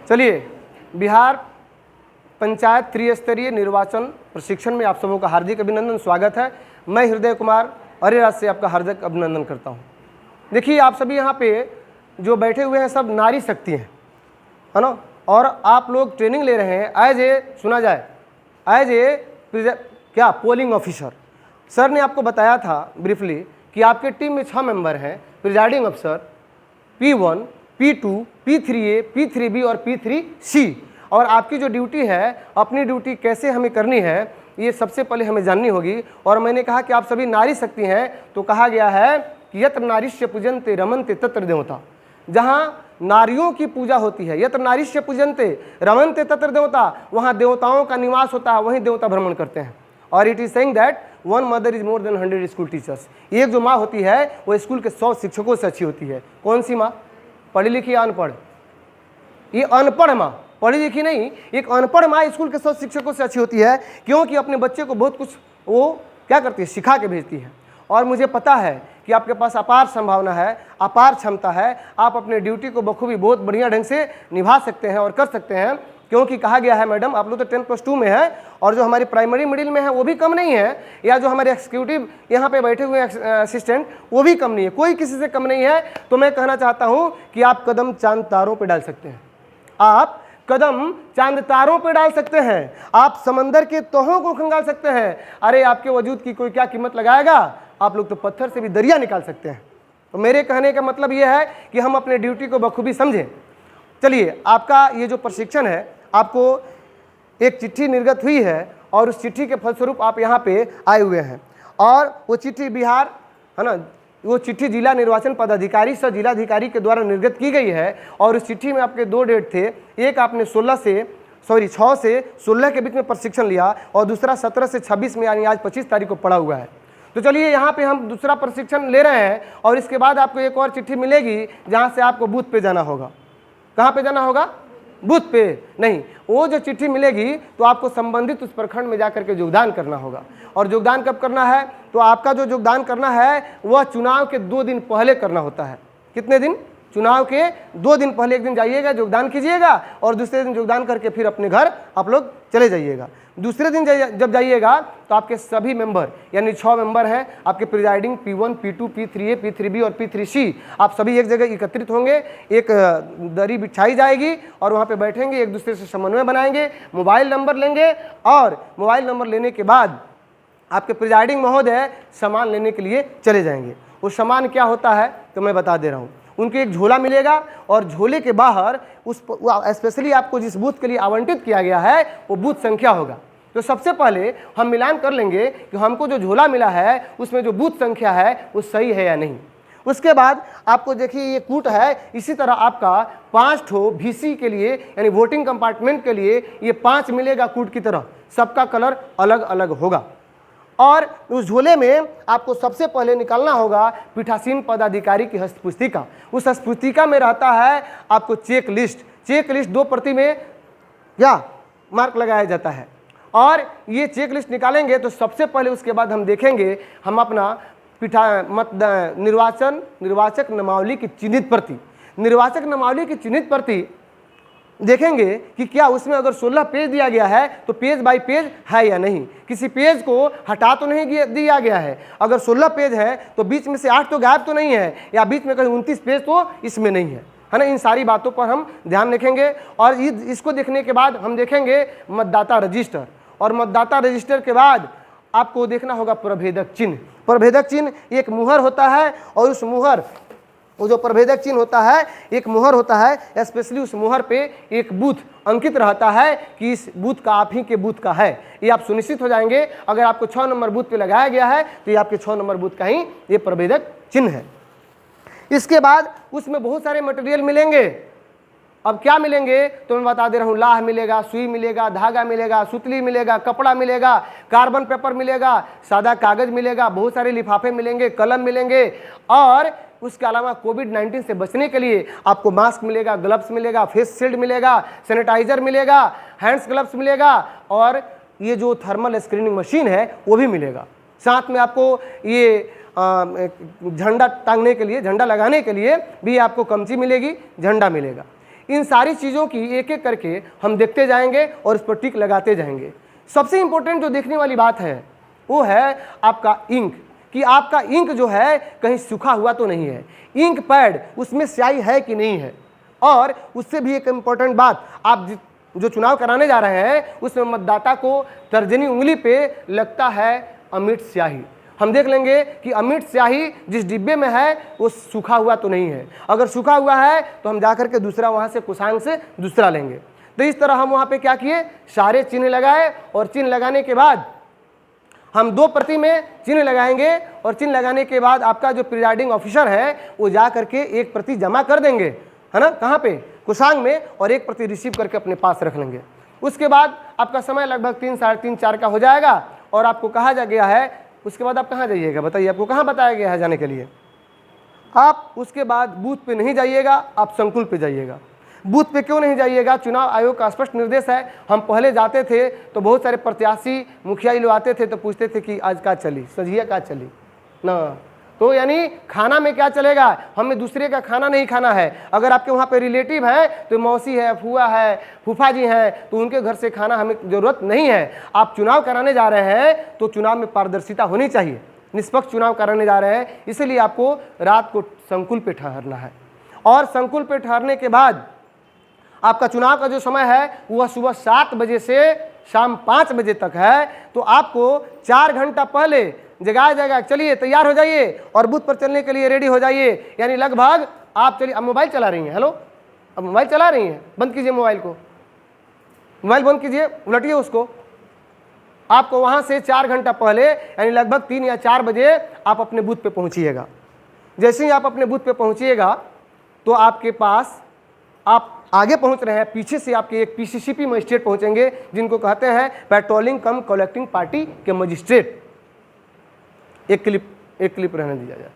चलिए, बिहार पंचायत त्रिस्तरीय निर्वाचन प्रशिक्षण में आप सबों का हार्दिक अभिनंदन, स्वागत है। मैं हृदय कुमार अरेराज से आपका हार्दिक अभिनंदन करता हूं। देखिए, आप सभी यहाँ पे जो बैठे हुए हैं सब नारी शक्ति हैं, है ना, और आप लोग ट्रेनिंग ले रहे हैं एज ए, सुना जाए, एज ए क्या पोलिंग ऑफिसर। सर ने आपको बताया था ब्रीफली कि आपके टीम में 6 मेंबर हैं, प्रिजाइडिंग अफसर, P1, P2, P3A, P3B और P3C। और आपकी जो ड्यूटी है, अपनी ड्यूटी कैसे हमें करनी है, ये सबसे पहले हमें जाननी होगी। और मैंने कहा कि आप सभी नारी शक्ति हैं, तो कहा गया है कि यत्र नारीश्य पूजन्ते रमन्ते तत्र देवता। जहाँ नारियों की पूजा होती है, यत्र नारीश्य पूजन्ते रमन्ते तत्र देवता, वहाँ देवताओं का निवास होता है, वहीं देवता भ्रमण करते हैं। और it is saying that one mother is more than 100 school teachers. एक जो माँ होती है वो स्कूल के 100 शिक्षकों से अच्छी होती है। कौन सी माँ? पढ़ी लिखी या अनपढ़? ये अनपढ़ माँ, पढ़ी लिखी नहीं, एक अनपढ़ माँ स्कूल के 100 शिक्षकों से अच्छी होती है, क्योंकि अपने बच्चे को बहुत कुछ वो क्या करती है, सिखा के भेजती है। और मुझे पता है कि आपके पास अपार संभावना है, अपार क्षमता है, आप अपने ड्यूटी को बखूबी बहुत बढ़िया ढंग से निभा सकते हैं और कर सकते हैं। क्योंकि कहा गया है मैडम, आप लोग तो 10+2 में है, और जो हमारी प्राइमरी मिडिल में है वो भी कम नहीं है, या जो हमारे एग्जीक्यूटिव यहाँ पे बैठे हुए असिस्टेंट वो भी कम नहीं है, कोई किसी से कम नहीं है। तो मैं कहना चाहता हूँ कि आप कदम चांद तारों पे डाल सकते हैं, आप कदम चांद तारों पे डाल सकते हैं, आप समंदर के तहों को खंगाल सकते हैं। अरे आपके वजूद की कोई क्या कीमत लगाएगा? आप लोग तो पत्थर से भी दरिया निकाल सकते हैं। तो मेरे कहने का मतलब ये है कि हम अपने ड्यूटी को बखूबी समझें। चलिए, आपका ये जो प्रशिक्षण है, आपको एक चिट्ठी निर्गत हुई है और उस चिट्ठी के फलस्वरूप आप यहाँ पे आए हुए हैं। और वो चिट्ठी बिहार, है ना, वो चिट्ठी जिला निर्वाचन पदाधिकारी सह जिलाधिकारी के द्वारा निर्गत की गई है। और उस चिट्ठी में आपके 2 डेट थे, एक आपने 6 से 16 के बीच में प्रशिक्षण लिया, और दूसरा 17 से 26 में, यानी आज 25 तारीख को पड़ा हुआ है। तो चलिए, यहाँ पे हम दूसरा प्रशिक्षण ले रहे हैं, और इसके बाद आपको एक और चिट्ठी मिलेगी जहाँ से आपको बूथ पे जाना होगा। कहाँ पे जाना होगा? बूथ पे नहीं, वो जो चिट्ठी मिलेगी तो आपको संबंधित उस प्रखंड में जाकर के योगदान करना होगा। और योगदान कब करना है? तो आपका जो योगदान करना है वह चुनाव के 2 दिन पहले करना होता है। कितने दिन? चुनाव के 2 दिन पहले एक दिन जाइएगा, योगदान कीजिएगा, और दूसरे दिन योगदान करके फिर अपने घर आप लोग चले जाइएगा। दूसरे दिन जब जाइएगा तो आपके सभी मेंबर, यानी 6 मेंबर हैं आपके presiding, P1, P2, P3A, P3B और P3C, आप सभी एक जगह एकत्रित होंगे। एक दरी बिछाई जाएगी और वहाँ पे बैठेंगे, एक दूसरे से समन्वय बनाएंगे, मोबाइल नंबर लेंगे, और मोबाइल नंबर लेने के बाद आपके प्रिजाइडिंग महोदय सामान लेने के लिए चले जाएंगे। वो सामान क्या होता है तो मैं बता दे रहा हूँ। उनको एक झोला मिलेगा, और झोले के बाहर उस स्पेशली आपको जिस बूथ के लिए आवंटित किया गया है वो बूथ संख्या होगा। तो सबसे पहले हम मिलान कर लेंगे कि हमको जो झोला मिला है उसमें जो बूथ संख्या है वो सही है या नहीं। उसके बाद आपको देखिए ये कूट है, इसी तरह आपका 5 ठो VC के लिए, यानी वोटिंग कंपार्टमेंट के लिए ये 5 मिलेगा कूट की तरह, सबका कलर अलग अलग होगा। और उस झोले में आपको सबसे पहले निकालना होगा पीठासीन पदाधिकारी की हस्तपुस्तिका। उस हस्तपुस्तिका में रहता है आपको चेक लिस्ट 2 प्रति में क्या मार्क लगाया जाता है। और ये चेक लिस्ट निकालेंगे तो सबसे पहले उसके बाद हम देखेंगे, हम अपना निर्वाचक नामावली की चिन्हित प्रति, निर्वाचक नामावली की चिन्हित प्रति देखेंगे कि क्या उसमें अगर 16 पेज दिया गया है तो पेज बाय पेज है या नहीं, किसी पेज को हटा तो नहीं दिया गया है। अगर 16 पेज है तो बीच में से 8 तो गायब तो नहीं है, या बीच में कहीं 29 पेज तो इसमें नहीं है ना। इन सारी बातों पर हम ध्यान रखेंगे। और इसको देखने के बाद हम देखेंगे मतदाता रजिस्टर, और मतदाता रजिस्टर के बाद आपको देखना होगा प्रभेदक चिन्ह। प्रभेदक चिन्ह एक मुहर होता है, और उस मुहर, वो जो प्रभेदक चिन्ह होता है एक मुहर होता है, स्पेशली उस मुहर पे एक बूथ अंकित रहता है कि इस बूथ का आप ही के बूथ का है। ये आप सुनिश्चित हो जाएंगे। अगर आपको 6 नंबर बूथ पे लगाया गया है तो ये आपके 6 नंबर बूथ का ही ये प्रभेदक चिन्ह है। इसके बाद उसमें बहुत सारे मटेरियल मिलेंगे। अब क्या मिलेंगे तो मैं बता दे रहा हूँ, लाह मिलेगा, सुई मिलेगा, धागा मिलेगा, सुतली मिलेगा, कपड़ा मिलेगा, कार्बन पेपर मिलेगा, सादा कागज मिलेगा, बहुत सारे लिफाफे मिलेंगे, कलम मिलेंगे, और उसके अलावा कोविड-19 से बचने के लिए आपको मास्क मिलेगा, ग्लव्स मिलेगा, फेस शील्ड मिलेगा, सैनिटाइजर मिलेगा, हैंड्स ग्लव्स मिलेगा, और ये जो थर्मल स्क्रीनिंग मशीन है वो भी मिलेगा। साथ में आपको ये झंडा टांगने के लिए, झंडा लगाने के लिए भी आपको कमची मिलेगी, झंडा मिलेगा। इन सारी चीज़ों की एक एक करके हम देखते जाएंगे और इस पर टिक लगाते जाएंगे। सबसे इंपॉर्टेंट जो देखने वाली बात है वो है आपका इंक, कि आपका इंक जो है कहीं सूखा हुआ तो नहीं है, इंक पैड उसमें स्याही है कि नहीं है। और उससे भी एक इम्पॉर्टेंट बात, आप जो चुनाव कराने जा रहे हैं उसमें मतदाता को तर्जनी उंगली पे लगता है अमिट स्याही। हम देख लेंगे कि अमिट स्याही जिस डिब्बे में है वो सूखा हुआ तो नहीं है। अगर सूखा हुआ है तो हम जाकर के दूसरा वहाँ से कुशांग से दूसरा लेंगे। तो इस तरह हम वहाँ पे क्या किए, सारे चिन्ह लगाए और चिन्ह लगाने के बाद हम 2 प्रति में चिन्ह लगाएंगे और चिन्ह लगाने के बाद आपका जो प्रिजाइडिंग ऑफिसर है वो जा करके 1 प्रति जमा कर देंगे, है ना, कहाँ पे, कुशांग में, और 1 प्रति रिसीव करके अपने पास रख लेंगे। उसके बाद आपका समय लगभग 3, साढ़े 3, 4 का हो जाएगा और आपको कहा जा गया है, उसके बाद आप कहाँ जाइएगा बताइए, आपको कहाँ बताया गया है जाने के लिए। आप उसके बाद बूथ पे नहीं जाइएगा, आप संकुल पे जाइएगा। बूथ पे क्यों नहीं जाइएगा, चुनाव आयोग का स्पष्ट निर्देश है। हम पहले जाते थे तो बहुत सारे प्रत्याशी मुखिया लोग आते थे तो पूछते थे कि आज क्या चली, सजिया क्या चली ना, तो यानी खाना में क्या चलेगा, हमें दूसरे का खाना नहीं खाना है। अगर आपके वहाँ पे रिलेटिव है तो मौसी है, फूआ है, फूफा जी हैं, तो उनके घर से खाना हमें ज़रूरत नहीं है। आप चुनाव कराने जा रहे हैं तो चुनाव में पारदर्शिता होनी चाहिए, निष्पक्ष चुनाव कराने जा रहे हैं, इसलिए आपको रात को संकुल पे ठहरना है। और संकुल पे ठहरने के बाद आपका चुनाव का जो समय है वह सुबह 7 बजे से शाम 5 बजे तक है। तो आपको 4 घंटा पहले जगाया जाएगा, चलिए तैयार हो जाइए और बूथ पर चलने के लिए रेडी हो जाइए। यानी लगभग आप चलिए, अब मोबाइल चला रही हैं, हेलो, अब मोबाइल चला रही हैं, बंद कीजिए मोबाइल को, मोबाइल बंद कीजिए, उलटिए उसको। आपको वहाँ से 4 घंटा पहले यानी लगभग 3 या 4 बजे आप अपने बूथ पे पहुँचिएगा। जैसे ही आप अपने बूथ पे पहुँचिएगा तो आपके पास, आप आगे पहुंच रहे हैं, पीछे से आपके एक पीसीसीपी मजिस्ट्रेट पहुंचेंगे जिनको कहते हैं पेट्रोलिंग कम कलेक्टिंग पार्टी के मजिस्ट्रेट। एक क्लिप रहने दिया जाए।